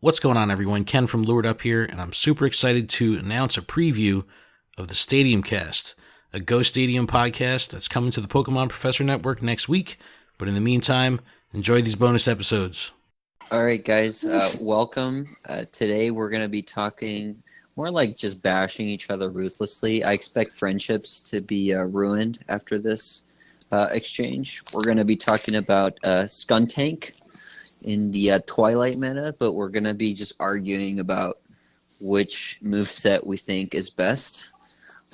What's going on, everyone? Ken from Lured Up here, and I'm super excited to announce a preview of the StadiumCast, a Go Stadium podcast that's coming to the Pokemon Professor Network next week. But in the meantime, enjoy these bonus episodes. All right, guys, welcome. Today we're going to be talking more like just bashing each other ruthlessly. I expect friendships to be ruined after this exchange. We're going to be talking about Skuntank in the Twilight meta, but we're going to be just arguing about which moveset we think is best.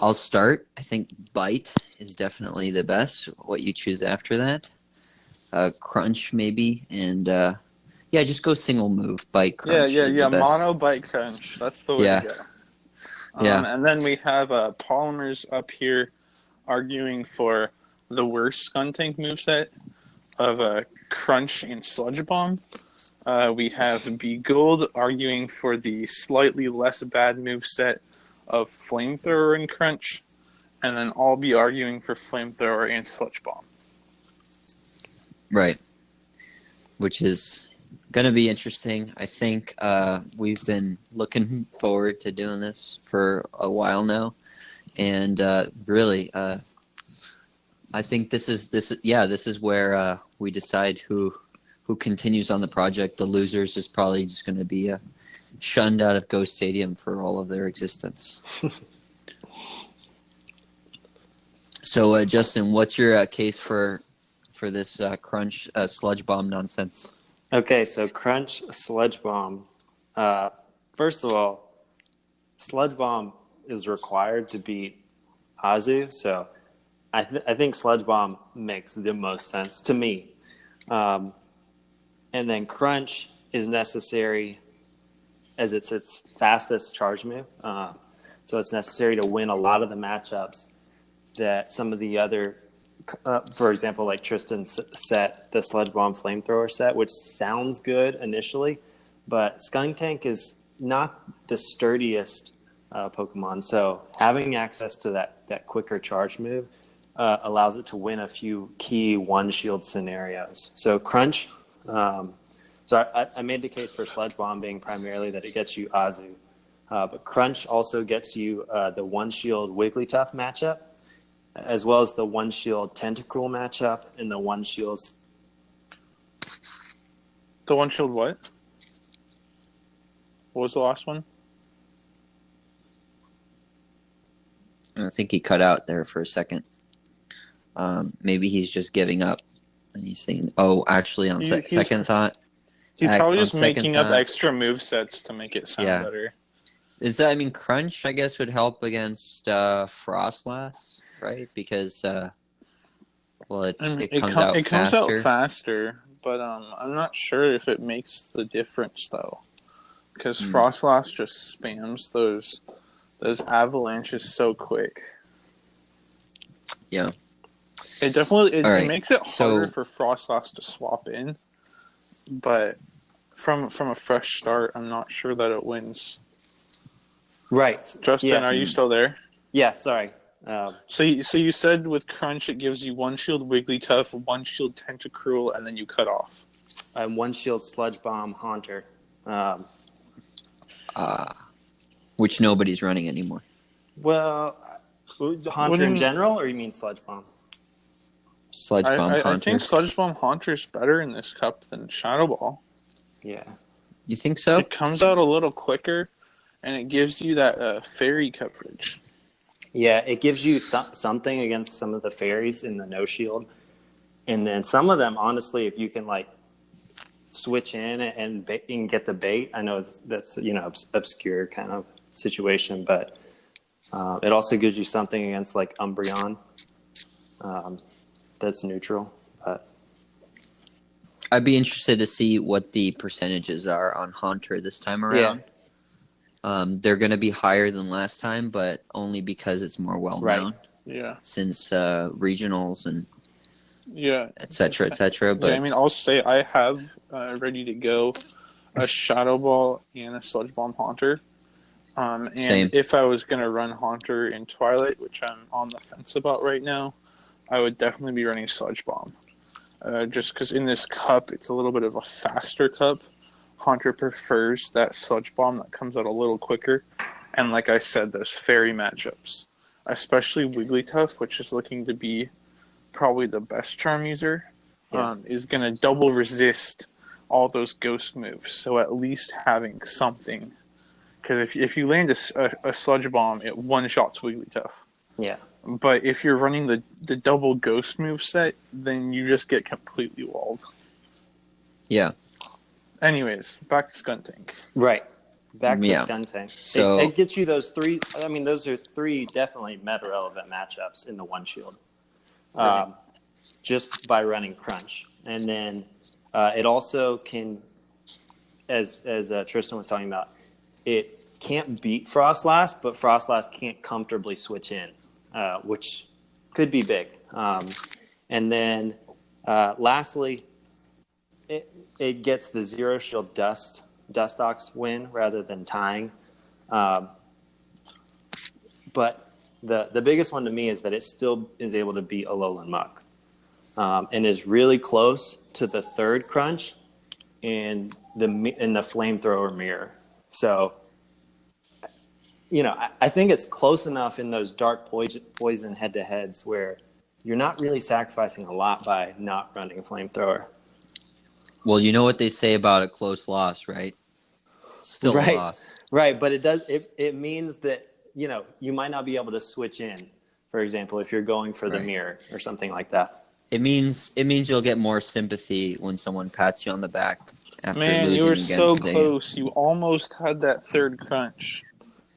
I'll start. I think Bite is definitely the best. What you choose after that. Crunch, maybe, and just go single move. Bite, Crunch is the best. Mono, Bite, Crunch. That's the way to go. And then we have PolymersUp here arguing for the worst Skuntank moveset of Crunch and Sludge Bomb. We have BGold arguing for the slightly less bad moveset of Flamethrower and Crunch. And then I'll be arguing for Flamethrower and Sludge Bomb. Right. Which is going to be interesting. I think we've been looking forward to doing this for a while now. And really, I think this is where we decide who continues on the project. The losers is probably just going to be shunned out of Ghost Stadium for all of their existence. So, Justin, what's your case for this Crunch Sludge Bomb nonsense? Okay, so Crunch Sludge Bomb. First of all, Sludge Bomb is required to beat Azu, so I think Sludge Bomb makes the most sense to me. And then Crunch is necessary as it's its fastest charge move. So it's necessary to win a lot of the matchups that some of the other, for example, like Tristen's set, the Sludge Bomb Flamethrower set, which sounds good initially, but Skuntank is not the sturdiest Pokemon. So having access to that quicker charge move allows it to win a few key one-shield scenarios. So Crunch, I made the case for Sludge Bomb being primarily that it gets you Azu. But Crunch also gets you the one-shield Wigglytuff matchup, as well as the one-shield Tentacruel matchup and the one-shield... The one-shield what? What was the last one? I think he cut out there for a second. Maybe he's just giving up. And he's saying, actually, on second thought. He's probably just making up extra movesets to make it sound better. Crunch, I guess, would help against Frostlass, right? Because, it comes out faster, but I'm not sure if it makes the difference, though. Because Frostlass just spams those avalanches so quick. Yeah. It definitely makes it harder for Frostlass to swap in, but from a fresh start, I'm not sure that it wins. Right. Justin, yes. Are you still there? Yeah, sorry. So you said with Crunch it gives you one shield Wigglytuff, one shield Tentacruel, and then you cut off. One shield Sludge Bomb Haunter. Which nobody's running anymore. Well, Haunter in general, or you mean Sludge Bomb? Sludge Bomb Haunter. I think Sludge Bomb Haunter is better in this cup than Shadow Ball. Yeah. You think so? It comes out a little quicker, and it gives you that fairy coverage. Yeah, it gives you something against some of the fairies in the no shield. And then some of them, honestly, if you can switch in and get the bait, I know that's obscure kind of situation, but it also gives you something against Umbreon that's neutral. But I'd be interested to see what the percentages are on Haunter this time around. Yeah. They're going to be higher than last time, but only because it's more well-known. Right. Yeah. Since regionals and et cetera, et cetera. But I'll say I have ready to go a Shadow Ball and a Sludge Bomb Haunter. Same. If I was going to run Haunter in Twilight, which I'm on the fence about right now, I would definitely be running Sludge Bomb. Just because in this cup, it's a little bit of a faster cup, Hunter prefers that Sludge Bomb that comes out a little quicker. And like I said, those fairy matchups, especially Wigglytuff, which is looking to be probably the best charm user, is going to double resist all those ghost moves. So at least having something. Because if you land a Sludge Bomb, it one-shots Wigglytuff. Yeah. But if you're running the double ghost move set, then you just get completely walled. Yeah. Anyways, back to Skuntank. Right. Back to Skuntank. So it gets you those three. I mean, those are three definitely meta-relevant matchups in the one shield. Right. Just by running Crunch. And then it also can, as Tristen was talking about, it can't beat Frostlass, but Frostlass can't comfortably switch in, which could be big. And then lastly, it gets the zero shield Dustox win rather than tying. But the biggest one to me is that it still is able to beat Alolan Muck, and is really close to the third Crunch in the Flamethrower mirror. So, I think it's close enough in those dark poison head-to-heads where you're not really sacrificing a lot by not running Flamethrower. Well, you know what they say about a close loss, right? Still a loss. Right, but it means that, you might not be able to switch in, for example, if you're going for the mirror or something like that. It means you'll get more sympathy when someone pats you on the back after Man, losing you were against so close. You almost had that third Crunch.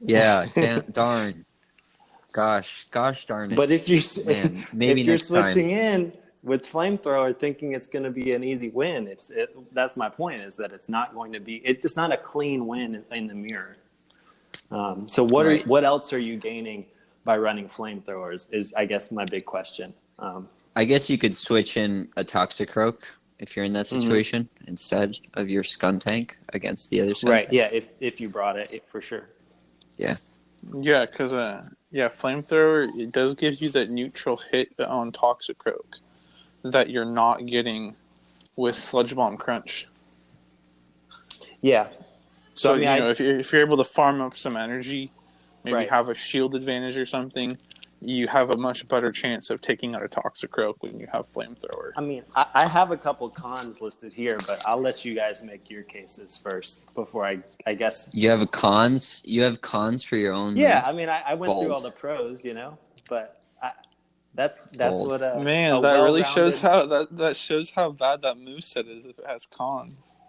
Yeah, darn. Gosh darn it. But if you're switching in with Flamethrower thinking it's going to be an easy win, that's my point, is that it's not going to be. It's not a clean win in the mirror. So what else are you gaining by running Flamethrowers is, I guess, my big question. I guess you could switch in a Toxicroak if you're in that situation instead of your Skuntank against the other side. Right, yeah, if you brought it for sure. Yeah. Yeah, because Flamethrower, it does give you that neutral hit on Toxicroak that you're not getting with Sludge Bomb Crunch. Yeah. So if you're able to farm up some energy, maybe have a shield advantage or something, you have a much better chance of taking out a Toxicroak when you have Flamethrower. I mean, I have a couple cons listed here, but I'll let you guys make your cases first before I guess. You have cons? You have cons for your own? Yeah, I mean, I went through all the pros, but that's what. Man, that really shows how that shows how bad that moveset is if it has cons.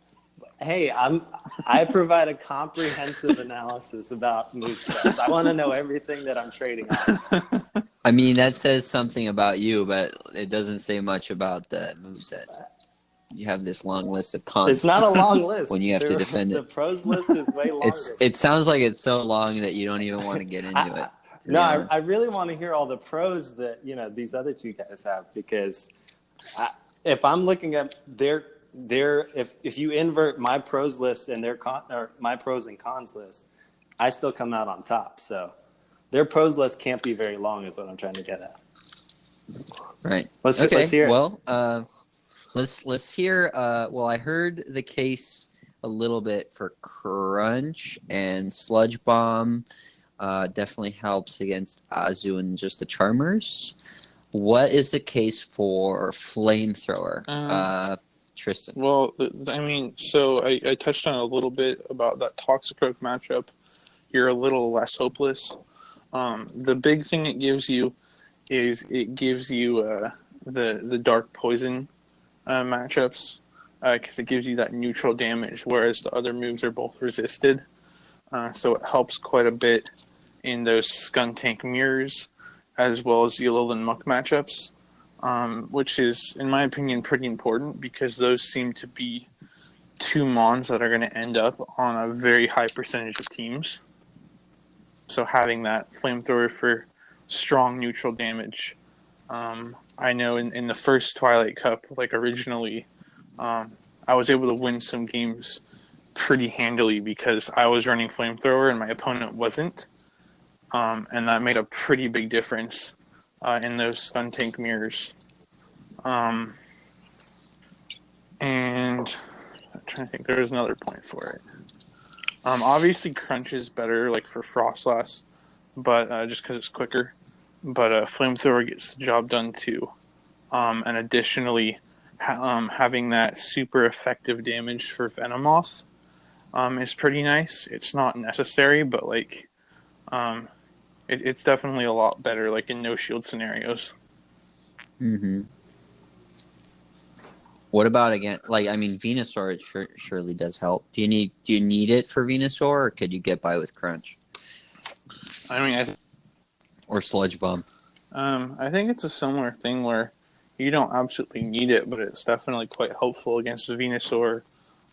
Hey, I provide a comprehensive analysis about movesets. I want to know everything that I'm trading on. I mean, that says something about you, but it doesn't say much about the moveset. You have this long list of cons. It's not a long list. When you have to defend it. The pros list is way longer. It sounds like it's so long that you don't even want to get into it. No, I really want to hear all the pros that these other two guys have, because if I'm looking at if you invert my pros list and my pros and cons list, I still come out on top. So their pros list can't be very long, is what I'm trying to get at. Right. Let's hear it. Well, let's hear. Well, I heard the case a little bit for Crunch, and Sludge Bomb definitely helps against Azu and just the Charmers. What is the case for Flamethrower? Tristen. Well, I mean, so I touched on a little bit about that Toxicroak matchup. You're a little less hopeless. The big thing it gives you is it gives you the Dark Poison matchups, because it gives you that neutral damage, whereas the other moves are both resisted. So it helps quite a bit in those Skuntank mirrors, as well as the Alolan Muck matchups. Which is, in my opinion, pretty important, because those seem to be two Mons that are going to end up on a very high percentage of teams. So having that Flamethrower for strong neutral damage. I know in the first Twilight Cup, originally, I was able to win some games pretty handily because I was running Flamethrower and my opponent wasn't. And that made a pretty big difference in those Skuntank mirrors. And trying to think. There was another point for it. Obviously, Crunch is better, like for Frostlass, but just because it's quicker. But Flamethrower gets the job done too. And additionally, having that super effective damage for Venomoth is pretty nice. It's not necessary, but like, it's definitely a lot better, like in no shield scenarios. Mm-hmm. What about again? Like, I mean, Venusaur surely does help. Do you need it for Venusaur, or could you get by with Crunch? I mean, or Sludge Bomb. I think it's a similar thing where you don't absolutely need it, but it's definitely quite helpful against Venusaur,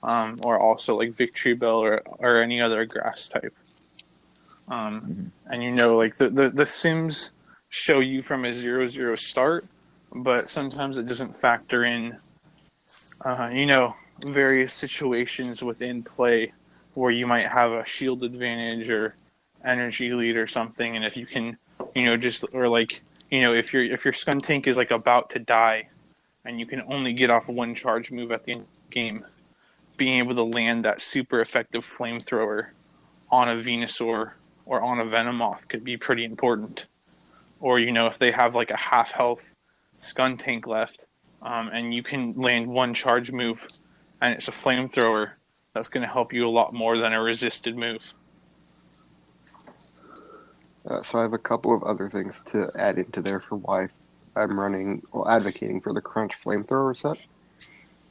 or also like Victory Bell or any other grass type. And you know, like the Sims show you from a 0-0 start, but sometimes it doesn't factor in, you know, various situations within play where you might have a shield advantage or energy lead or something, and if you can, you know, just or like, you know, if your Skuntank is like about to die, and you can only get off one charge move at the end of the game, being able to land that super effective Flamethrower on a Venusaur or on a Venomoth could be pretty important. Or, you know, if they have like a half health Skuntank left, and you can land one charge move and it's a Flamethrower, that's going to help you a lot more than a resisted move. So I have a couple of other things to add into there for why I'm advocating for the Crunch Flamethrower set.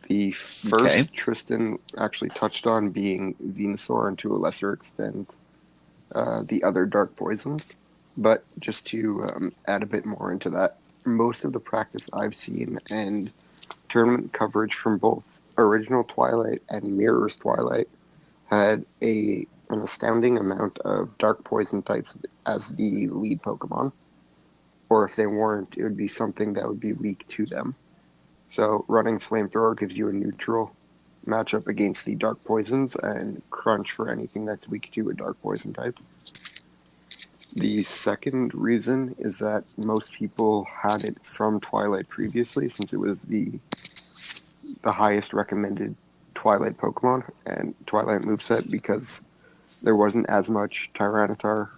The first Tristen actually touched on being Venusaur, and to a lesser extent the other dark poisons. But just to add a bit more into that, most of the practice I've seen and tournament coverage from both original Twilight and Mirror's Twilight had an astounding amount of dark poison types as the lead Pokemon. Or if they weren't, it would be something that would be weak to them. So running Flamethrower gives you a neutral matchup against the dark poisons, and Crunch for anything that's weak to a dark poison type. The second reason is that most people had it from Twilight previously, since it was the highest recommended Twilight Pokemon and Twilight moveset, because there wasn't as much Tyranitar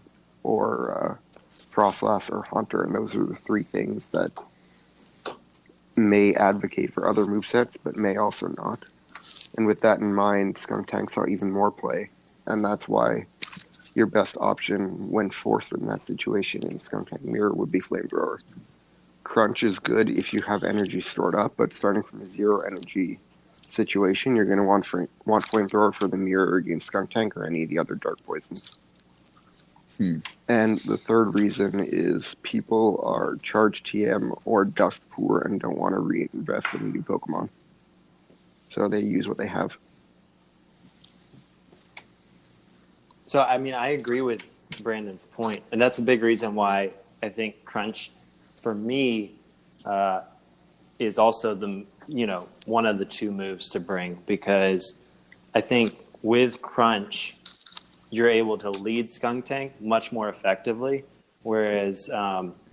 or Frostlass or Haunter, and those are the three things that may advocate for other movesets, but may also not. And with that in mind, Skuntank saw even more play, and that's why your best option when forced in that situation in Skuntank Mirror would be Flamethrower. Crunch is good if you have energy stored up, but starting from a zero energy situation, you're going to want Flamethrower for the Mirror against Skuntank or any of the other dark poisons. And the third reason is people are charged TM or dust poor and don't want to reinvest in new Pokemon. So they use what they have. So, I mean, I agree with Brandon's point, and that's a big reason why I think Crunch, for me, is also one of the two moves to bring, because I think with Crunch, you're able to lead Skuntank much more effectively, whereas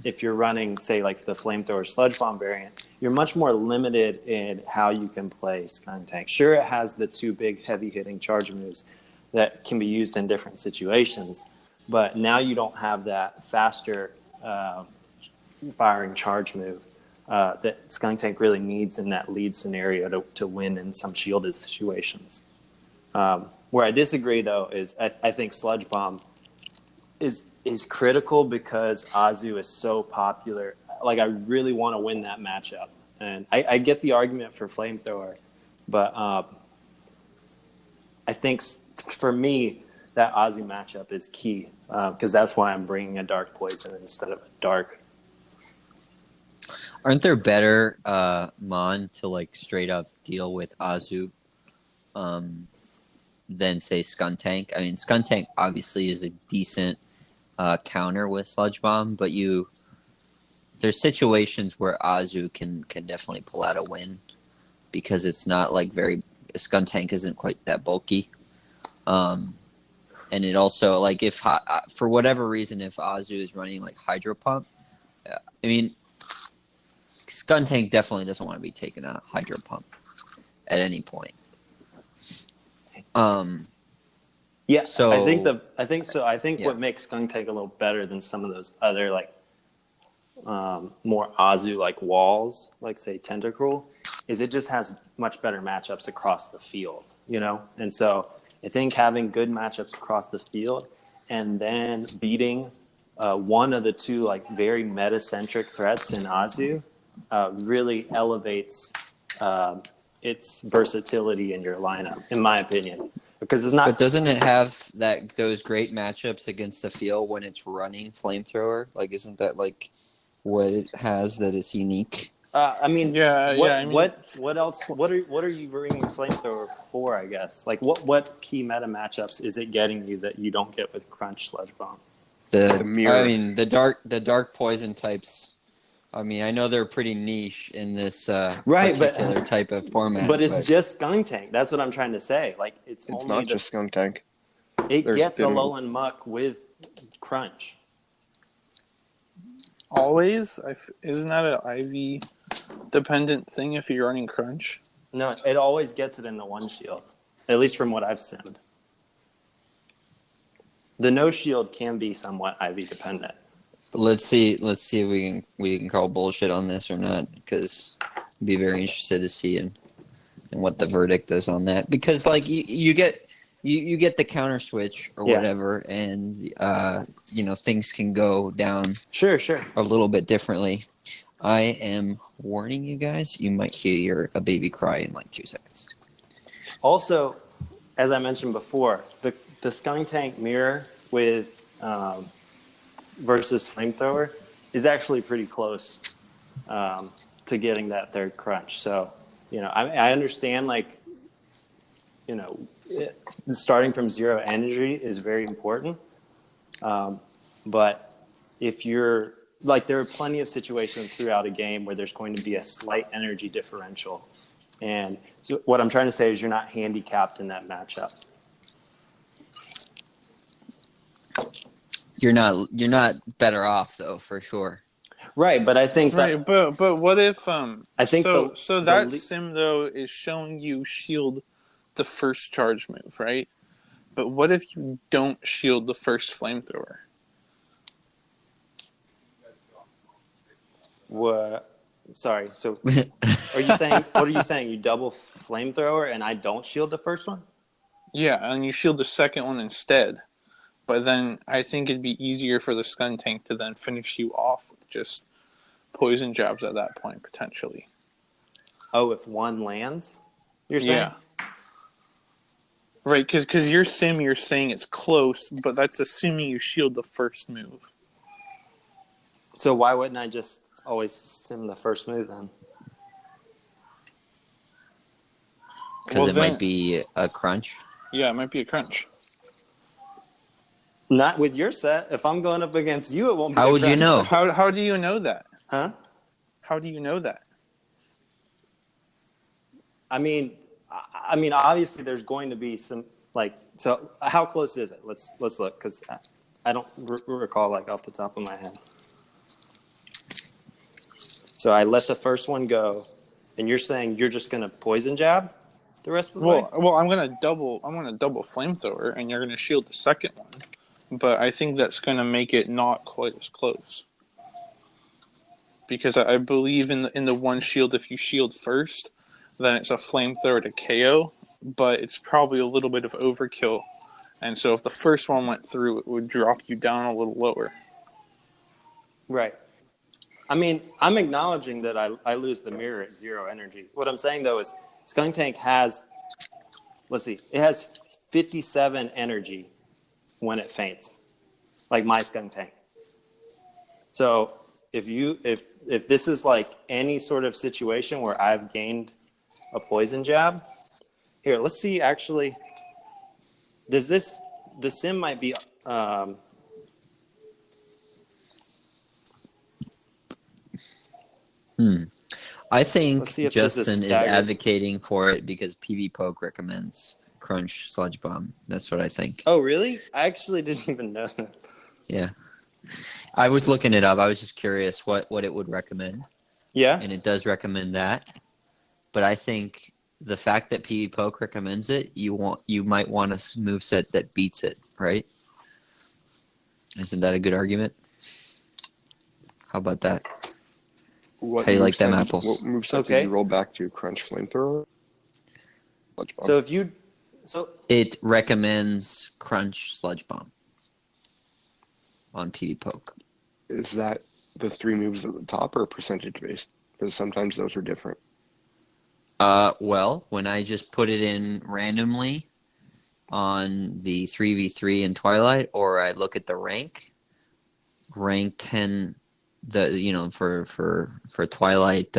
if you're running, say, like the Flamethrower Sludge Bomb variant, you're much more limited in how you can play Skuntank. Sure, it has the two big heavy-hitting charge moves that can be used in different situations, but now you don't have that faster firing charge move that Skuntank really needs in that lead scenario to win in some shielded situations. Where I disagree, though, is I think Sludge Bomb is critical because Azu is so popular. Like, I really want to win that matchup. And I get the argument for Flamethrower, but I think for me, that Azu matchup is key, because that's why I'm bringing a Dark Poison instead of a Dark. Aren't there better Mon to like straight up deal with Azu than say Skuntank? I mean, Skuntank obviously is a decent counter with Sludge Bomb, but there's situations where Azu can definitely pull out a win because it's not like Skuntank isn't quite that bulky. And it also, like, if for whatever reason, if Azu is running like Hydro Pump, I mean, Skuntank definitely doesn't want to be taking a Hydro Pump at any point. Yeah, So I think what makes Skuntank a little better than some of those other like more Azu like walls, like say Tentacruel, is it just has much better matchups across the field, you know? And so I think having good matchups across the field and then beating one of the two like very meta-centric threats in Azu really elevates its versatility in your lineup, in my opinion. Because it's not. But doesn't it have those great matchups against the field when it's running Flamethrower? Like, isn't that like what it has that is unique? I mean, yeah. What else? What are you bringing Flamethrower for? I guess what key meta matchups is it getting you that you don't get with Crunch Sludge Bomb? The mirror. I mean, the dark poison types. I mean, I know they're pretty niche in this particular type of format. But it's just Skuntank. That's what I'm trying to say. Like it's only not just Skuntank. It gets Alolan Muck with Crunch. Always? Isn't that an IV dependent thing if you're running Crunch? No, it always gets it in the one shield. At least from what I've simmed. The no shield can be somewhat IV dependent. Let's see if we can call bullshit on this or not, because I'd be very interested to see and what the verdict is on that. Because like you get the counter switch or whatever, and things can go down Sure a little bit differently. I am warning you guys, you might hear a baby cry in like 2 seconds. Also, as I mentioned before, the Skuntank mirror with versus Flamethrower is actually pretty close to getting that third Crunch. So, I understand, like, starting from 0 energy is very important. But if you're, like, there are plenty of situations throughout a game where there's going to be a slight energy differential. And so what I'm trying to say is you're not handicapped in that matchup. You're not better off though, for sure. Right, but I think but what if I think that sim though is showing you shield the first charge move, right? But what if you don't shield the first Flamethrower? What? Sorry. So, what are you saying? You double Flamethrower and I don't shield the first one? Yeah, and you shield the second one instead. But then I think it'd be easier for the Skuntank to then finish you off with just poison jabs at that point, potentially. Oh, if one lands? You're saying? Yeah. Right, because you're saying it's close, but that's assuming you shield the first move. So why wouldn't I just always sim the first move then? Because might be a crunch. Yeah, it might be a crunch. Not with your set. If I'm going up against you, it won't be. How would you know? How do you know that? Huh? How do you know that? I mean, obviously, there's going to be some like. So, how close is it? Let's look, because I don't recall like off the top of my head. So I let the first one go, and you're saying you're just going to poison jab the rest of the way? Well, I'm gonna double Flamethrower, and you're gonna shield the second one. But I think that's going to make it not quite as close. Because I believe in the one shield, if you shield first, then it's a Flamethrower to KO, but it's probably a little bit of overkill. And so if the first one went through, it would drop you down a little lower. Right. I mean, I'm acknowledging that I lose the mirror at 0 energy. What I'm saying, though, is Skuntank has, it has 57 energy when it faints, like my Skuntank. So if this is like any sort of situation where I've gained a poison jab, here, let's see. Actually, the sim might be I think Justin is advocating for it because PV Poke recommends Crunch Sludge Bomb. That's what I think. Oh, really? I actually didn't even know that. Yeah. I was looking it up. I was just curious what it would recommend. Yeah. And it does recommend that. But I think the fact that PvPoke recommends it, you might want a moveset that beats it, right? Isn't that a good argument? How about that? How do you like them apples? What moveset did you roll back to? Crunch Flamethrower? It recommends Crunch Sludge Bomb on PvPoke. Is that the 3 moves at the top or percentage based? Because sometimes those are different. Well, when I just put it in randomly on the 3v3 in Twilight, or I look at the rank 10, for Twilight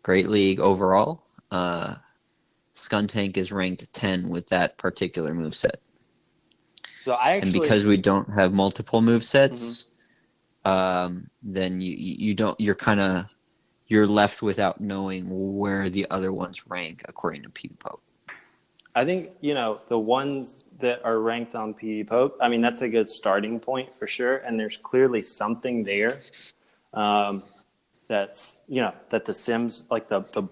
Great League overall, Skuntank is ranked 10 with that particular moveset. So and because we don't have multiple movesets, then you don't. You're left without knowing where the other ones rank according to PvPoke. I think, the ones that are ranked on PvPoke, I mean, that's a good starting point for sure. And there's clearly something there that's, that the sims, like the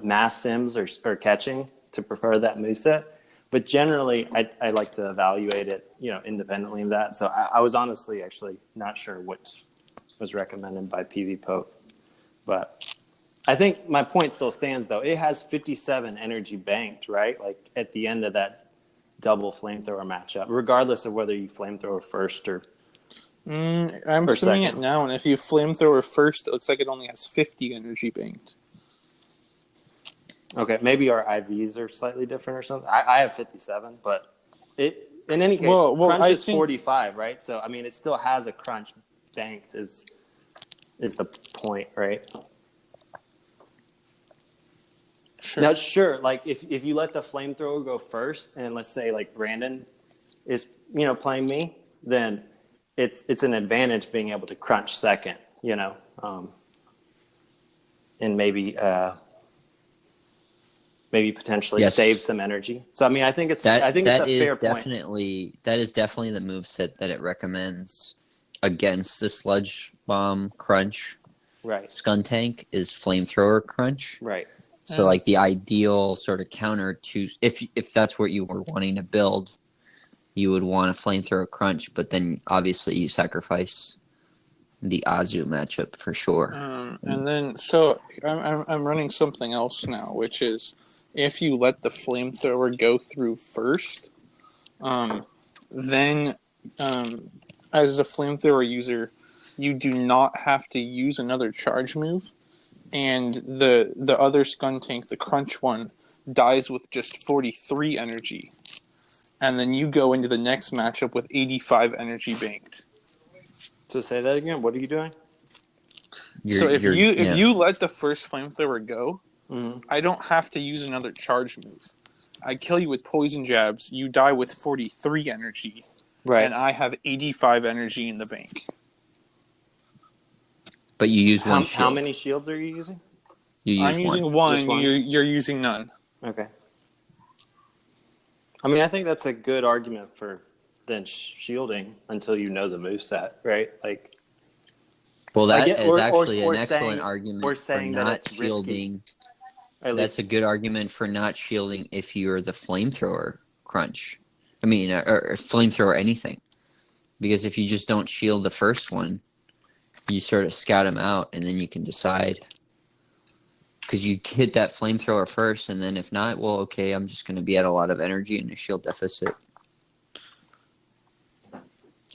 mass sims are catching to prefer that moveset. But generally, I like to evaluate it, independently of that. So I was honestly actually not sure which was recommended by PvPoke. But I think my point still stands, though. It has 57 energy banked, right? Like at the end of that double flamethrower matchup, regardless of whether you flamethrower first or I'm seeing it now, and if you flamethrower first, it looks like it only has 50 energy banked. Okay, maybe our IVs are slightly different or something. I have 57, but it in any case, crunch is 45, right? So I mean, it still has a crunch banked is the point, right? Sure. Now, sure, like if you let the flamethrower go first, and let's say like Brandon is playing me, then it's an advantage being able to crunch second, and maybe potentially save some energy. So I mean, I think it's a fair point. That is definitely the moveset that it recommends against the Sludge Bomb Crunch. Right. Skuntank is Flamethrower Crunch. Right. So like the ideal sort of counter to if that's what you were wanting to build, you would want a Flamethrower Crunch, but then obviously you sacrifice the Azu matchup for sure. And then so I'm running something else now, which is if you let the flamethrower go through first, then as a flamethrower user, you do not have to use another charge move, and the other Skuntank, the crunch one, dies with just 43 energy, and then you go into the next matchup with 85 energy banked. So say that again. What are you doing? If you let the first flamethrower go, I don't have to use another charge move. I kill you with poison jabs. You die with 43 energy, right? And I have 85 energy in the bank. But you use one shield. How many shields are you using? I'm using one. You're using none. Okay. I mean, I think that's a good argument for then shielding until you know the moveset, right? Like. Well, that is actually an excellent argument for not shielding. That's a good argument for not shielding if you're the flamethrower crunch. I mean, or flamethrower anything. Because if you just don't shield the first one, you sort of scout them out, and then you can decide. Because you hit that flamethrower first, and then if not, well, okay, I'm just going to be at a lot of energy and a shield deficit.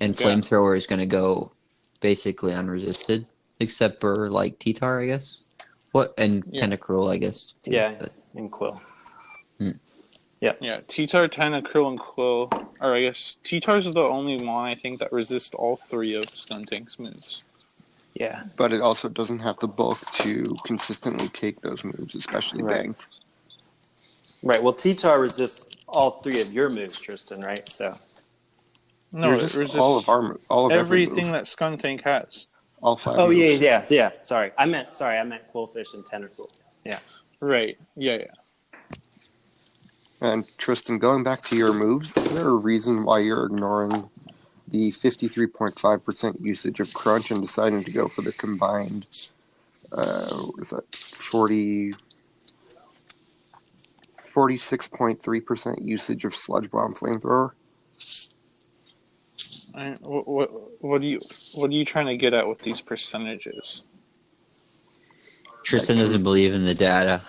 And flamethrower is going to go basically unresisted, except for like T-Tar, I guess. Tentacruel, I guess. Too, and Quill. Yeah, T-Tar, Tentacruel, and Quill. Or I guess T-Tar's is the only one I think that resists all three of Skuntank's moves. Yeah. But it also doesn't have the bulk to consistently take those moves, especially banked. Right. Well, T-Tar resists all three of your moves, Tristen, right? So. No, it resists all of everything that Skuntank has. All 5 moves. Yeah. Sorry. I meant Quillfish and Tentacruel. Yeah. Right. Yeah. And Tristen, going back to your moves, is there a reason why you're ignoring the 53.5% usage of crunch and deciding to go for the combined, 40 46.3% usage of Sludge Bomb Flamethrower. What are you trying to get at with these percentages? Tristan doesn't believe in the data.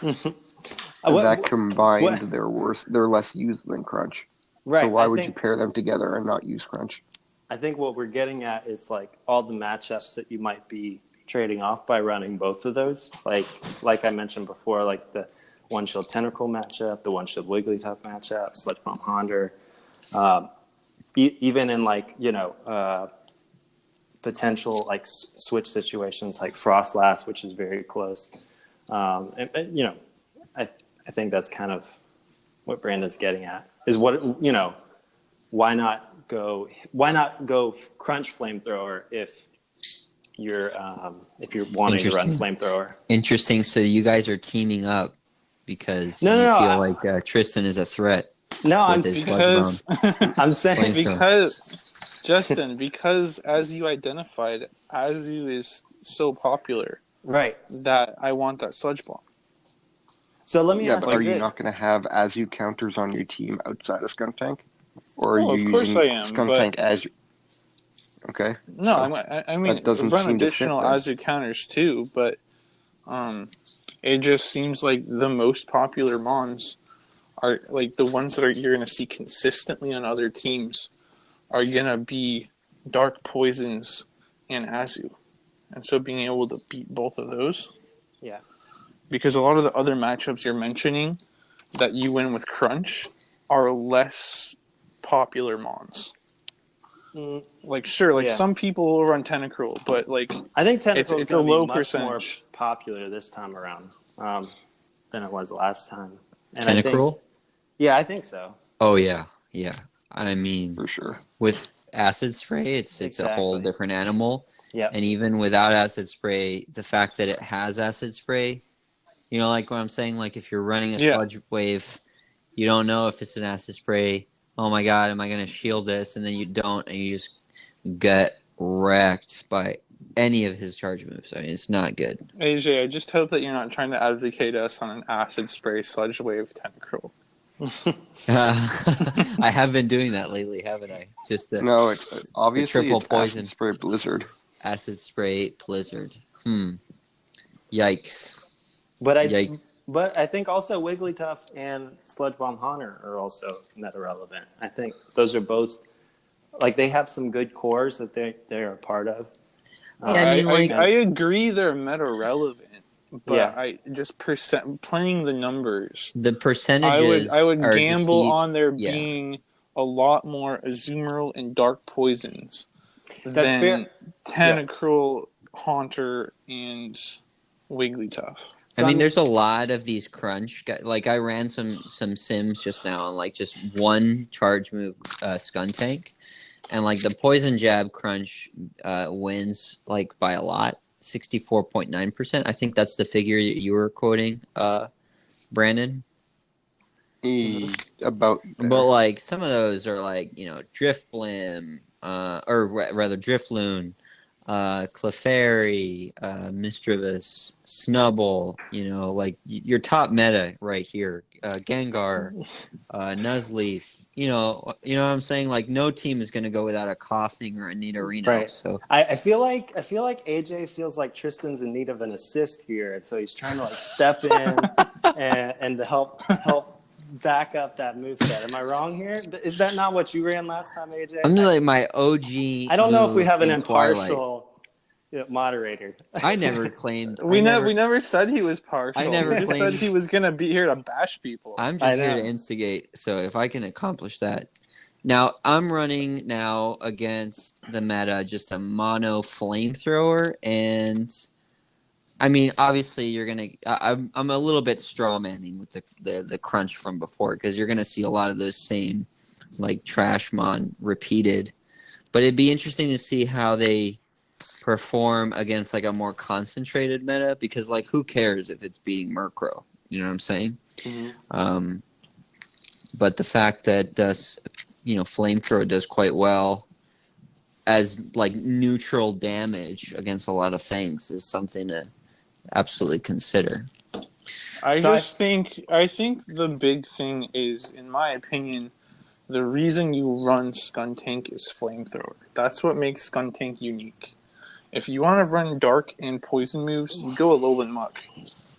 That combined, they're less used than Crunch. Right. So why would you pair them together and not use Crunch? I think what we're getting at is like all the matchups that you might be trading off by running both of those. Like I mentioned before, like the One Shield Tentacle matchup, the One Shield Wigglytuff matchup, Sludge Bomb Honder. Even in like, potential like switch situations like Frostlass, which is very close. I think that's kind of what Brandon's getting at is why not go Crunch Flamethrower if you're wanting to run Flamethrower. Interesting. So you guys are teaming up because you feel like Tristan is a threat. No, I'm saying because Justin, because as you identified, Azu is so popular, right? That I want that Sludge Bomb. So let me ask you are this. you not going to have Azu counters on your team outside of Skuntank? Or are you of course using I am, Skuntank as your... Okay. No, I mean run additional fit, Azu counters too, but it just seems like the most popular mons are like the ones that you're going to see consistently on other teams are going to be Dark Poisons and Azu. And so being able to beat both of those. Yeah. Because a lot of the other matchups you're mentioning that you win with Crunch are less popular mons. Like, sure, like some people will run Tentacruel, but like I think Tentacruel it's a low much percentage. More popular this time around than it was last time. And Tentacruel? I think so. Oh yeah. I mean, for sure. With Acid Spray, it's a whole different animal. Yeah. And even without Acid Spray, the fact that it has Acid Spray, like what I'm saying, like if you're running a Sludge Wave, you don't know if it's an Acid Spray. Oh my God, am I going to shield this? And then you don't, and you just get wrecked by any of his charge moves. I mean, it's not good. AJ, I just hope that you're not trying to advocate us on an Acid Spray Sludge Wave Tentacruel. I have been doing that lately, haven't I? Just obviously triple it's poison. Acid Spray Blizzard. Acid Spray Blizzard. Yikes. But I think also Wigglytuff and Sludge Bomb Haunter are also meta relevant. I think those are both like they have some good cores that they're a part of. I agree they're meta relevant, but I just playing the numbers. The percentages. I would gamble on there being a lot more Azumarill and Dark Poisons than Tentacruel, Haunter, and Wigglytuff. I mean, there's a lot of these Crunch. Like, I ran some sims just now on, like, just one charge move Skuntank. And, like, the Poison Jab Crunch wins, like, by a lot. 64.9%. I think that's the figure you were quoting, Brandon. About there. But, like, some of those are, like, Drifblim, or rather Drifloon, Clefairy, Misdreavus, Snubbull, like your top meta right here, Gengar, Nuzleaf, you know what I'm saying? Like no team is going to go without a Coughing or a Nidorino. Right. So I feel like AJ feels like Tristan's in need of an assist here, and so he's trying to like step in and to help back up that moveset. Am I wrong here? Is that not what you ran last time, AJ? I'm like my OG. I don't know if we have an impartial moderator. I never claimed. We never said he was partial. I never just said he was gonna be here to bash people. I'm just here to instigate. So if I can accomplish that. Now I'm running now against the meta, just a mono flamethrower, and I mean, obviously, you're gonna. I'm a little bit straw manning with the crunch from before because you're gonna see a lot of those same like trash mon repeated, but it'd be interesting to see how they perform against like a more concentrated meta because like who cares if it's beating Murkrow? You know what I'm saying? Mm-hmm. But the fact that flamethrower does quite well as like neutral damage against a lot of things is something to absolutely consider. I think the big thing is, in my opinion, the reason you run Skuntank is Flamethrower. That's what makes Skuntank unique. If you want to run Dark and Poison moves, you go Alolan Muck,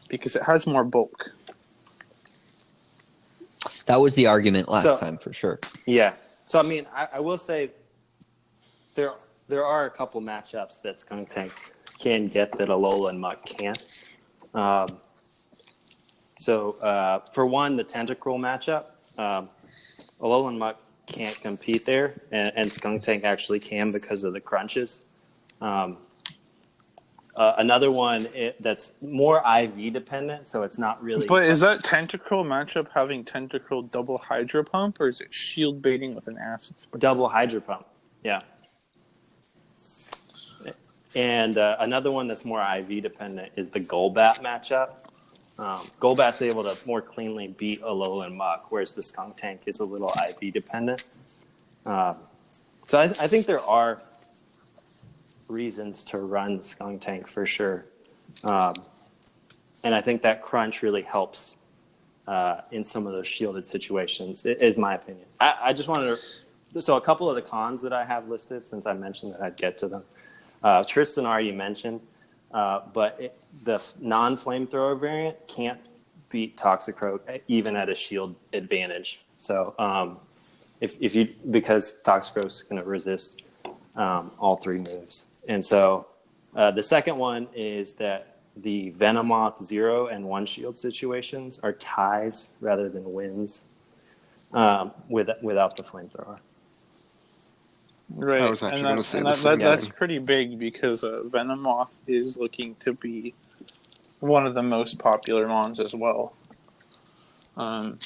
because it has more bulk. That was the argument last time, for sure. Yeah. So, I mean, I will say there are a couple matchups that Skuntank can get that Alolan Muck can't. For one, the Tentacruel matchup, Alolan Muck can't compete there, and Skuntank actually can because of the crunches. Another one that's more IV dependent, so it's not really. But is that Tentacruel matchup having Tentacruel double Hydro Pump, or is it shield baiting with an Acid Spray? Double Hydro Pump, yeah. And another one that's more IV dependent is the Golbat matchup. Golbat's able to more cleanly beat Alolan Muck, whereas the Skuntank is a little IV dependent. So I think there are reasons to run the Skuntank for sure. And I think that crunch really helps in some of those shielded situations, is my opinion. I just wanted to... So a couple of the cons that I have listed, since I mentioned that I'd get to them. Tristen already mentioned, but the non-flamethrower variant can't beat Toxicroak even at a shield advantage. So because Toxicroak's going to resist all three moves. And so the second one is that the Venomoth 0 and 1 shield situations are ties rather than wins without the flamethrower. Right, I was actually going to say the same that's thing. pretty big because Venomoth is looking to be one of the most popular mons as well. So,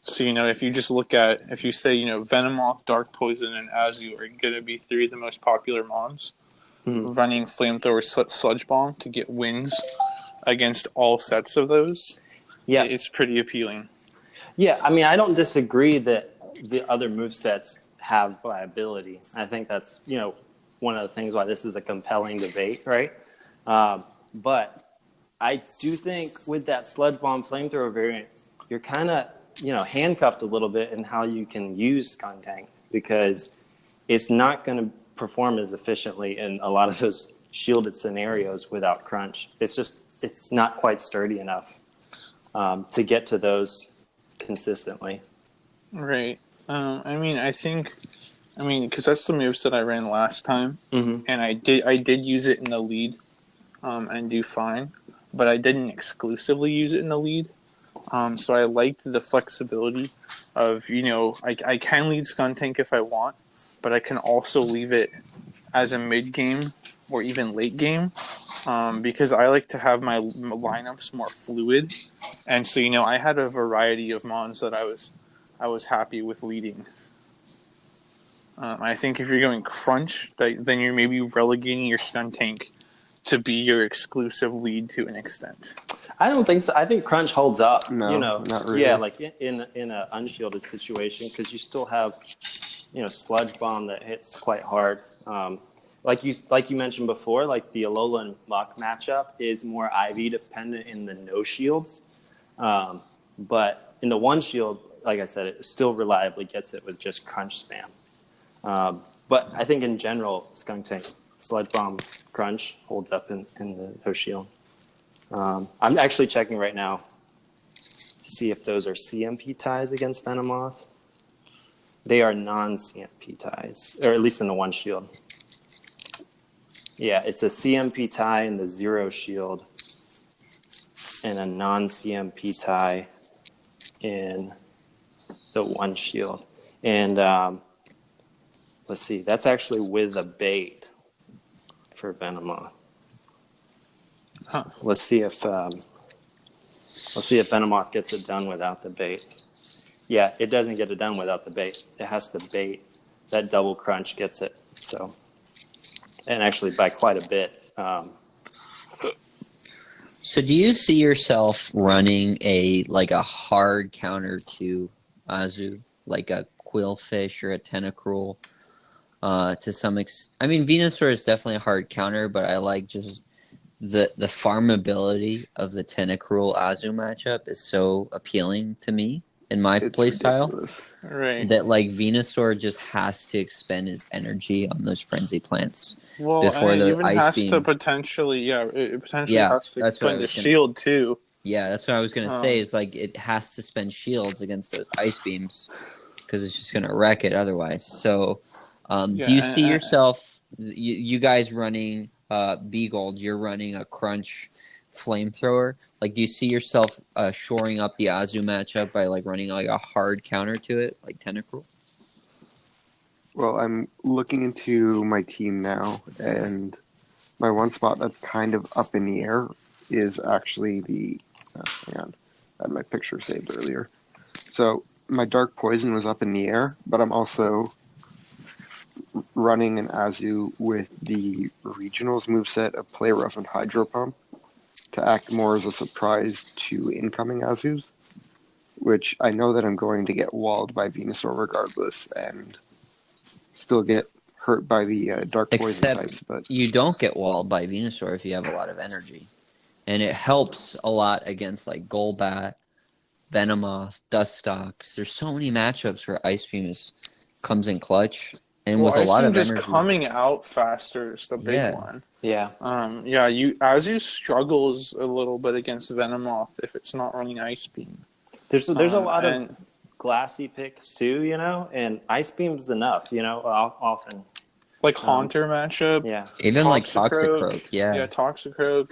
if you just look at, if you say, Venomoth, Dark Poison, and Azu are going to be three of the most popular mons, running Flamethrower Sludge Bomb to get wins against all sets of those, it's pretty appealing. Yeah, I mean, I don't disagree that the other movesets have viability. I think that's, one of the things why this is a compelling debate, right? But I do think with that Sludge Bomb Flamethrower variant, you're kind of, handcuffed a little bit in how you can use Skuntank, because it's not going to perform as efficiently in a lot of those shielded scenarios without crunch. It's not quite sturdy enough to get to those consistently. Right. Because that's the moves that I ran last time, and I did use it in the lead, and do fine, but I didn't exclusively use it in the lead. So I liked the flexibility of, I can lead Skuntank if I want, but I can also leave it as a mid game or even late game, because I like to have my lineups more fluid, and so I had a variety of mons that I was happy with leading. I think if you're going crunch, then you're maybe relegating your Skuntank to be your exclusive lead to an extent. I don't think so. I think crunch holds up. No, not really. Yeah, like in an unshielded situation, because you still have, Sludge Bomb that hits quite hard. Like you mentioned before, like the Alolan Muck matchup is more IV dependent in the no shields, but in the one shield, like I said, it still reliably gets it with just crunch spam. But I think in general, Skuntank Sludge Bomb crunch holds up in the no shield. I'm actually checking right now to see if those are CMP ties against Venomoth. They are non-CMP ties, or at least in the one shield. Yeah, it's a CMP tie in the 0 shield and a non-CMP tie in the 1 shield. And let's see, that's actually with a bait for Venomoth. Huh. Let's see if Venomoth gets it done without the bait. Yeah, it doesn't get it done without the bait. It has to bait. That double crunch gets it. So, and actually by quite a bit. So do you see yourself running a hard counter to Azu, like a Quillfish or a Tentacruel? To some extent, Venusaur is definitely a hard counter, but I like just the farmability of the Tentacruel Azu matchup is so appealing to me in my playstyle that like Venusaur just has to expend his energy on those frenzy plants before and it the even ice has beam. to potentially, it potentially has to expend the shield too. Yeah, that's what I was gonna say. Is like it has to spend shields against those ice beams because it's just gonna wreck it otherwise. So, do you see yourself? You guys running BGold? You're running a Crunch flamethrower. Like, do you see yourself shoring up the Azu matchup by like running like a hard counter to it, like Tentacruel? Well, I'm looking into my team now, and my one spot that's kind of up in the air is actually the. Hang on, I had my picture saved earlier. So my Dark Poison was up in the air, but I'm also running an Azu with the Regionals moveset of Play Rough and Hydro Pump to act more as a surprise to incoming Azus, which I know that I'm going to get walled by Venusaur regardless and still get hurt by the Dark Poison types. But you don't get walled by Venusaur if you have a lot of energy. And it helps a lot against like Golbat, Venomoth, Dustox. There's so many matchups where Ice Beam comes in clutch. And with a lot of energy. Just coming out faster is the big one. Yeah. Azu struggles a little bit against Venomoth if it's not running Ice Beam. There's a lot of glassy picks too, and Ice Beam's enough, often. Like Haunter matchup. Yeah. Even like Toxicroak. Yeah, Toxicroak.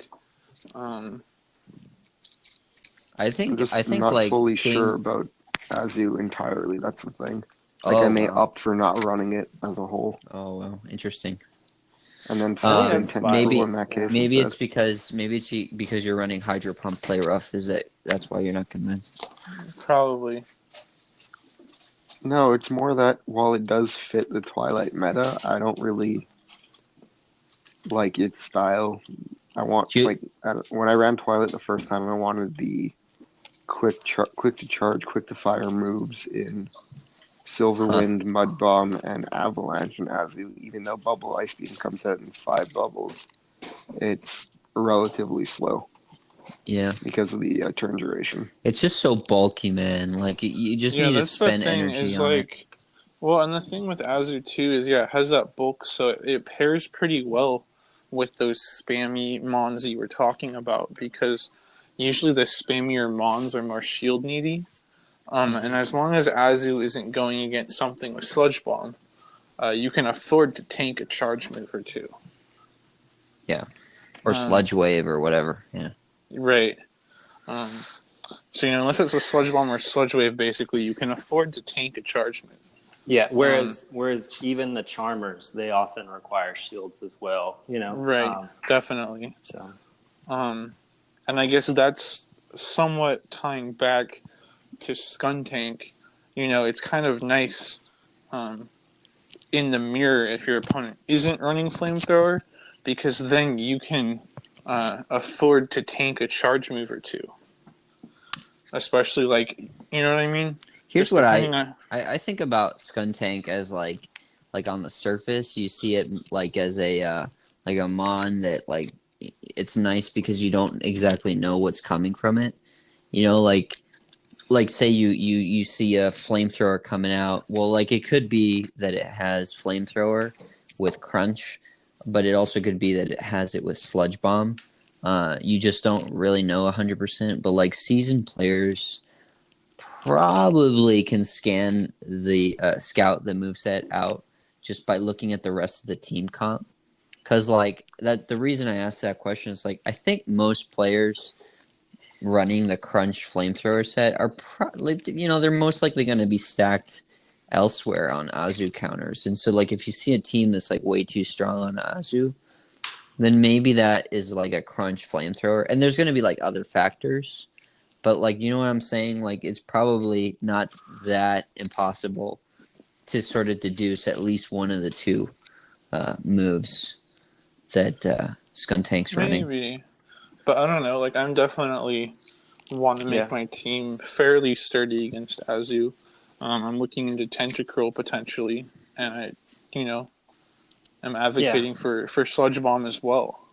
I think not like fully sure about Azu entirely. That's the thing. Like I may opt for not running it as a whole. Oh well, interesting. And then maybe in that case. Maybe it's because you're running Hydro Pump Play Rough. That's why you're not convinced? Probably. No, it's more that while it does fit the Twilight meta, I don't really like its style. I want when I ran Twilight the first time, I wanted the quick to charge, quick to fire moves in Silverwind, Mud Bomb, and Avalanche and Azu. Even though Bubble Ice Beam comes out in 5 bubbles, it's relatively slow. Yeah, because of the turn duration. It's just so bulky, man. Like you just need to spend energy on it. Well, and the thing with Azu too is it has that bulk, so it pairs pretty well with those spammy mons you were talking about, because usually the spammier mons are more shield needy. And as long as Azu isn't going against something with Sludge Bomb, you can afford to tank a charge move or two. Yeah. Or Sludge Wave or whatever. Yeah. Right. So, unless it's a Sludge Bomb or Sludge Wave, basically, you can afford to tank a charge move. Yeah, whereas even the Charmers, they often require shields as well, Right, definitely. So, and I guess that's somewhat tying back to Skuntank. It's kind of nice in the mirror if your opponent isn't running Flamethrower, because then you can afford to tank a charge move or two. Especially, you know what I mean? Here's what I think about Skuntank as like on the surface, you see it as a mon that it's nice because you don't exactly know what's coming from it. Say you see a flamethrower coming out. Well, it could be that it has flamethrower with crunch, but it also could be that it has it with sludge bomb. You just don't really know 100%. But seasoned players probably can scan the scout the moveset out just by looking at the rest of the team comp. Because the reason I asked that question is I think most players running the crunch flamethrower set are they're most likely going to be stacked elsewhere on Azu counters. And so if you see a team that's way too strong on Azu, then maybe that is a crunch flamethrower. And there's going to be other factors. But you know what I'm saying? It's probably not that impossible to sort of deduce at least one of the two moves that Skuntank's running. Maybe. But I don't know. I'm definitely want to make my team fairly sturdy against Azu. I'm looking into Tentacruel potentially, and I, am advocating for Sludge Bomb as well.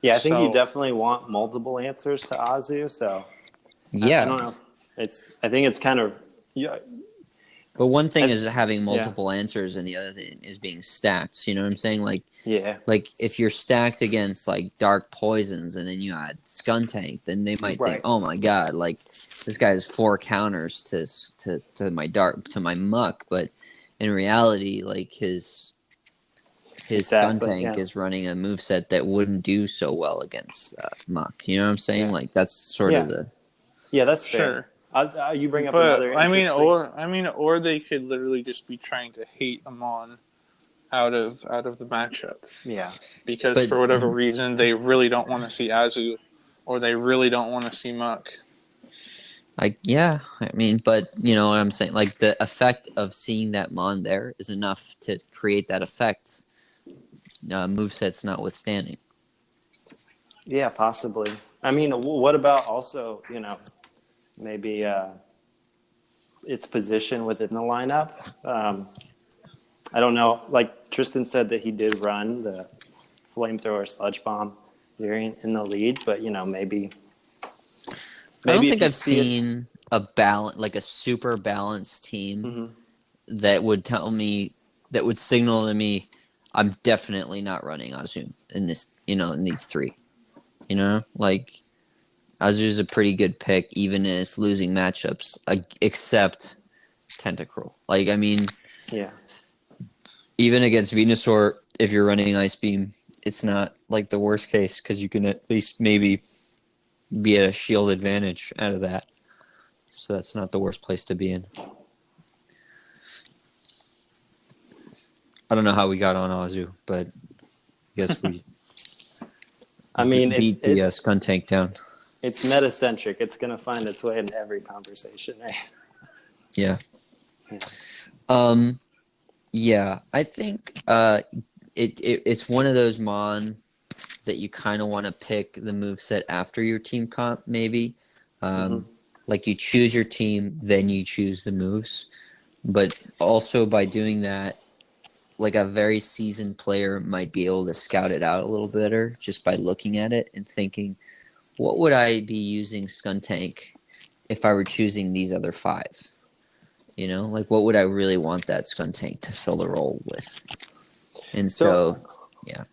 Yeah, I think you definitely want multiple answers to Azu. So yeah, I don't know. I think it's kind of But one thing is having multiple answers, and the other thing is being stacked. You know what I'm saying? Like if you're stacked against like dark poisons, and then you add Skuntank, then they might think, "Oh my god, like this guy has 4 counters to my muck." But in reality, like his Skuntank is running a moveset that wouldn't do so well against muck. You know what I'm saying? Like that's sort of the that's fair. You bring up another interesting... or they could literally just be trying to hate Amon out of the matchup. Yeah. Because for whatever reason, they really don't want to see Azu, or they really don't want to see Muck. But you know what I'm saying? Like, the effect of seeing that Mon there is enough to create that effect, movesets notwithstanding. Yeah, possibly. I mean, what about also, you know, maybe its position within the lineup? I don't know. Like Tristen said that he did run the flamethrower sludge bomb variant in the lead, but you know, maybe I don't think I've seen a super balanced team that would signal to me I'm definitely not running Azu in this, you know, in these 3. You know, like Azu's a pretty good pick even in its losing matchups, except Tentacruel. Like, I mean, even against Venusaur, if you're running Ice Beam, it's not like the worst case because you can at least maybe be a shield advantage out of that. So that's not the worst place to be in. I don't know how we got on Azu, but I guess we beat the Skuntank down. It's meta-centric. It's going to find its way into every conversation, right? Yeah. Yeah, I think it's one of those Mon that you kind of want to pick the moveset after your team comp, maybe. Like you choose your team, then you choose the moves. But also by doing that, like a very seasoned player might be able to scout it out a little better just by looking at it and thinking, what would I be using Skuntank if I were choosing these other 5? You know, like what would I really want that Skuntank to fill the role with? And so yeah.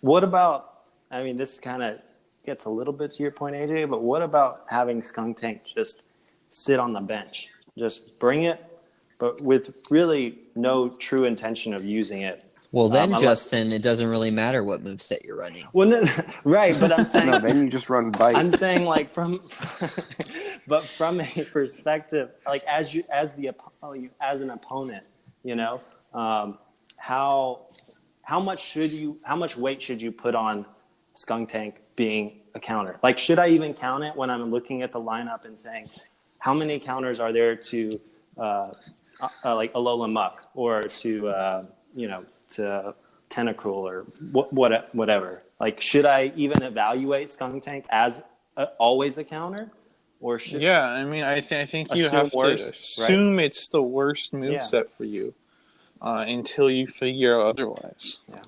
What about, I mean, this kind of gets a little bit to your point, AJ, but what about having Skuntank just sit on the bench? Just bring it, but with really no true intention of using it. Well, then, Justin, it doesn't really matter what moveset you're running. Well, no, right, but I'm saying... No, then you just run Bite. I'm saying, like, from a perspective, like, as an opponent, you know, how much weight should you put on Skuntank being a counter? Like, should I even count it when I'm looking at the lineup and saying, how many counters are there to, like, Alola Muck or to, you know, to Tentacruel or whatever? Like, should I even evaluate Skuntank as always a counter? Or should I mean, I think you have to assume it's the worst moveset for you until you figure out otherwise. Yeah.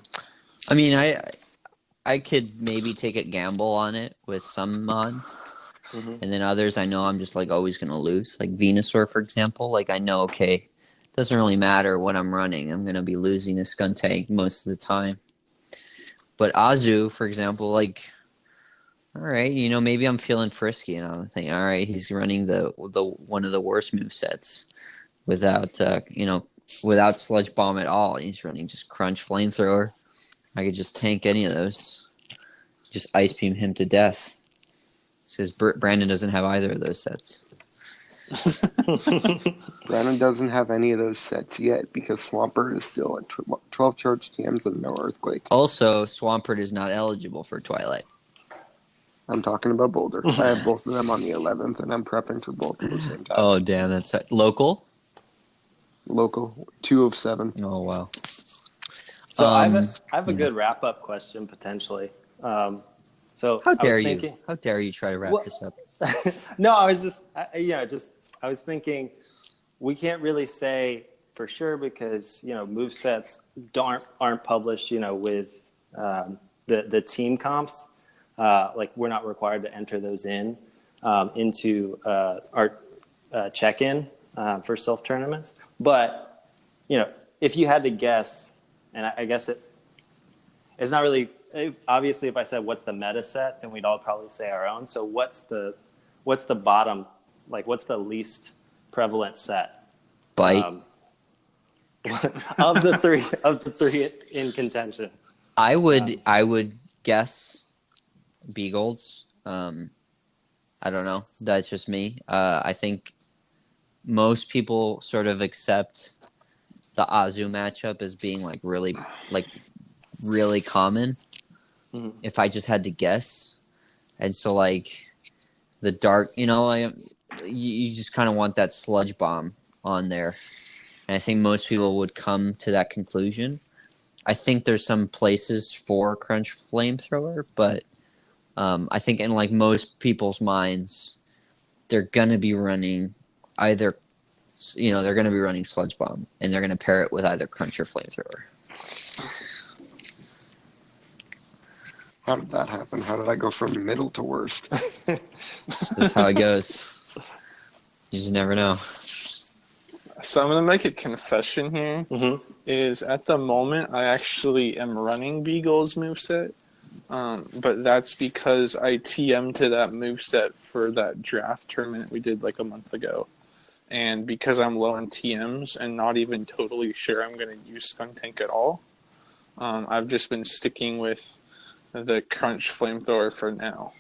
I mean, I could maybe take a gamble on it with some Mon, and then others I know I'm just like always going to lose. Like Venusaur, for example. Like I know, okay, doesn't really matter what I'm running. I'm going to be losing a Skuntank most of the time. But Azu, for example, like, all right, you know, maybe I'm feeling frisky, and I'm thinking, all right, he's running the one of the worst movesets without, without Sludge Bomb at all. He's running just Crunch Flamethrower. I could just tank any of those. Just Ice Beam him to death. Because Brandon doesn't have either of those sets. Brandon doesn't have any of those sets yet because Swampert is still at 12 charge TMs and no Earthquake. Also, Swampert is not eligible for Twilight. I'm talking about Boulder. I have both of them on the 11th, and I'm prepping for both at the same time. Oh, damn. That's local? Local. 2 of 7. Oh, wow. So I have a good wrap-up question, potentially. So How dare you try to wrap this up? No, I was I was thinking we can't really say for sure because, you know, movesets aren't published, you know, with the team comps. Like we're not required to enter those into our check-in for self tournaments. But if you had to guess, and I guess it's not really obviously. If I said what's the meta set, then we'd all probably say our own. So what's the bottom? Like what's the least prevalent set? Bite. Of the three in contention. I would guess BGolds. I don't know. That's just me. I think most people sort of accept the Azu matchup as being like really common. Mm-hmm. If I just had to guess, and so like the dark, you just kind of want that Sludge Bomb on there, and I think most people would come to that conclusion. I think there's some places for Crunch Flamethrower, but I think in like most people's minds, they're gonna be running either, they're gonna be running Sludge Bomb, and they're gonna pair it with either Crunch or Flamethrower. How did that happen? How did I go from middle to worst? This is how it goes. You just never know. So I'm going to make a confession here. Mm-hmm. Is at the moment, I actually am running BGold's moveset. But that's because I TM'd to that moveset for that draft tournament we did like a month ago. And because I'm low in TMs and not even totally sure I'm going to use Skuntank at all, I've just been sticking with the Crunch Flamethrower for now.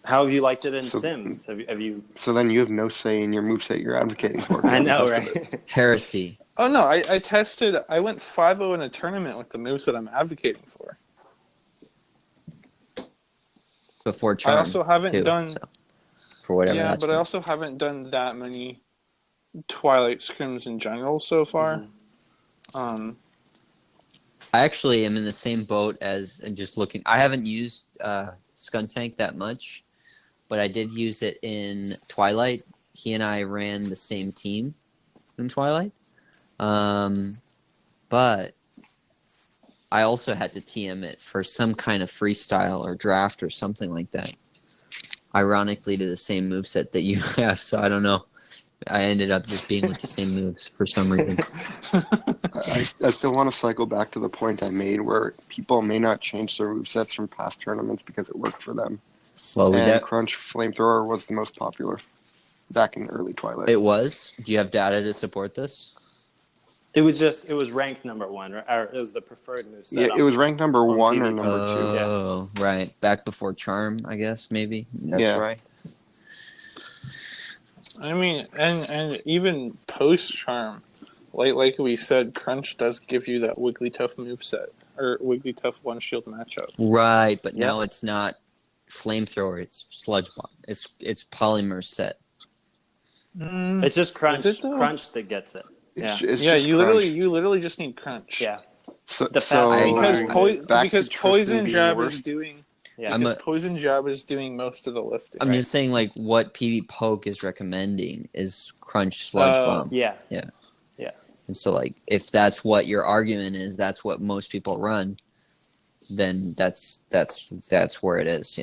How have you liked it in Sims? Have you? So then you have no say in your moveset you're advocating for. I know, right? Heresy. Oh no, I tested. I went 5-0 in a tournament with the moveset I'm advocating for. Before Charm. I also haven't done. So, for whatever. Yeah, that's but I also haven't done that many Twilight scrims in general so far. Mm-hmm. I actually am in the same boat as, and just looking. I haven't used Skuntank that much, but I did use it in Twilight. He and I ran the same team in Twilight, but I also had to TM it for some kind of freestyle or draft or something like that. Ironically, to the same moveset that you have, so I don't know. I ended up just being with the same moves for some reason. I still want to cycle back to the point I made where people may not change their movesets from past tournaments because it worked for them. Well, Crunch Flamethrower was the most popular back in early Twilight. It was? Do you have data to support this? It was ranked number one, or it was the preferred moveset. Yeah, it was ranked number one or number two. Oh, yeah. Right. Back before Charm, I guess, maybe. That's right. I mean, and even post-Charm, like we said, Crunch does give you that Wigglytuff moveset, or Wigglytuff one-shield matchup. Right, but now it's not Flamethrower, it's Sludge Bomb. It's PolymersUp. It's just Crunch that gets it. You literally just need Crunch. Yeah. Because Poison Jab is doing... Yeah, Poison Jab is doing most of the lifting. I'm just saying, like, what PV Poke is recommending is Crunch Sludge Bomb. Yeah. And so, like, if that's what your argument is, that's what most people run, then that's where it is,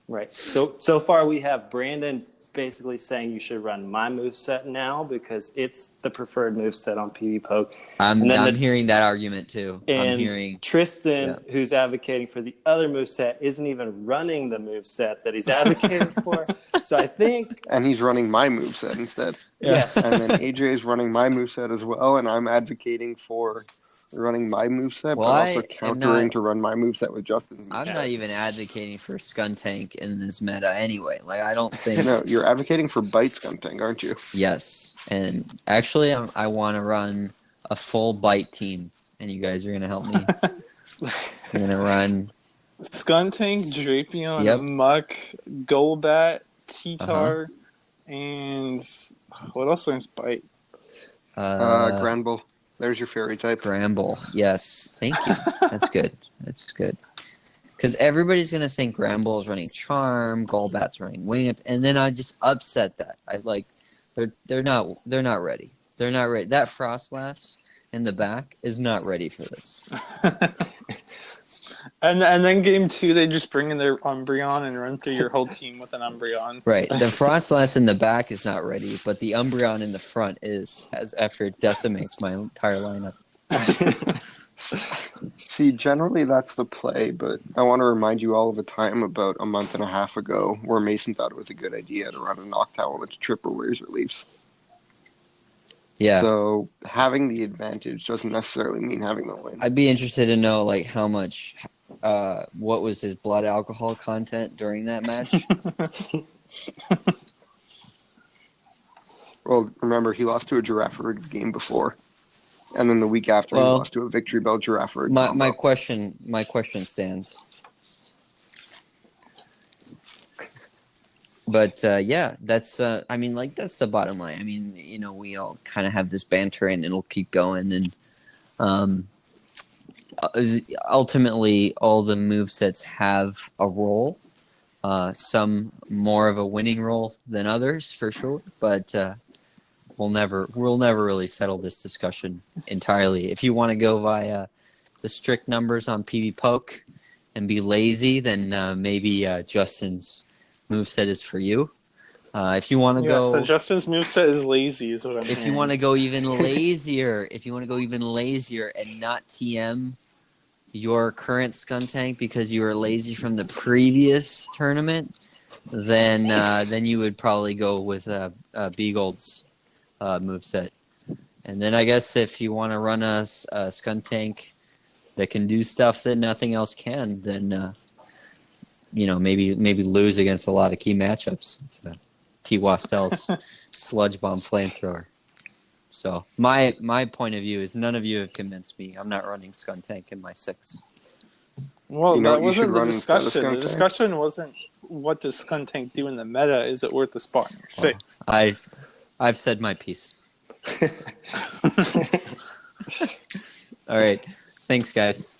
Right. So far we have Brandon basically saying you should run my moveset now because it's the preferred moveset on PV Poke. I'm hearing that argument too. And I'm hearing Tristen, who's advocating for the other moveset, isn't even running the moveset that he's advocating for. So I think... And he's running my moveset instead. Yes. And then AJ is running my moveset as well, and I'm advocating for running my moveset, but also countering to run my moveset with Justin's moveset. I'm not even advocating for Skuntank in this meta anyway. Like, I don't think... No, you're advocating for Bite Skuntank, aren't you? Yes. And actually, I want to run a full Bite team, and you guys are going to help me. I'm going to run... Skuntank, Drapion, Muck, Golbat, T-Tar, and... What else is Bite? Granbull. There's your fairy type. Granbull. Yes. Thank you. That's good. That's good. Because everybody's going to think Granbull is running Charm, Golbat's running Wing, and then I just upset that. They're not ready. They're not ready. That Frostlass in the back is not ready for this. And then game 2, they just bring in their Umbreon and run through your whole team with an Umbreon. Right. The Frostlass in the back is not ready, but the Umbreon in the front is, as after it decimates my entire lineup. See, generally that's the play, but I want to remind you all of a time about a month and a half ago where Mason thought it was a good idea to run a Noctowl with triple Razor Leafs. Yeah. So having the advantage doesn't necessarily mean having the win. I'd be interested to know like how much, what was his blood alcohol content during that match? Well, remember, he lost to a Girafarig game before. And then the week after, he lost to a Victory Bell Girafarig. My question stands. But yeah, that's I mean, like that's the bottom line. I mean, you know, we all kind of have this banter, and it'll keep going. And ultimately, all the movesets have a role. Some more of a winning role than others, for sure. But we'll never really settle this discussion entirely. If you want to go via the strict numbers on PV Poke and be lazy, then maybe Justin's moveset is for you. If you want to go, so Justin's moveset is lazy, is what I'm if hearing. you want to go even lazier, and not TM your current Skuntank because you were lazy from the previous tournament, then you would probably go with BGold's moveset. And then I guess if you want to run a Skuntank that can do stuff that nothing else can, then you know, maybe lose against a lot of key matchups. It's Twastell's Sludge Bomb Flamethrower. So my point of view is none of you have convinced me. I'm not running Skuntank in my 6. Well, you know that what you should wasn't the run instead of discussion. The Skuntank? discussion wasn't what does Skuntank do in the meta. Is it worth the spot in your 6? I've said my piece. All right. Thanks, guys.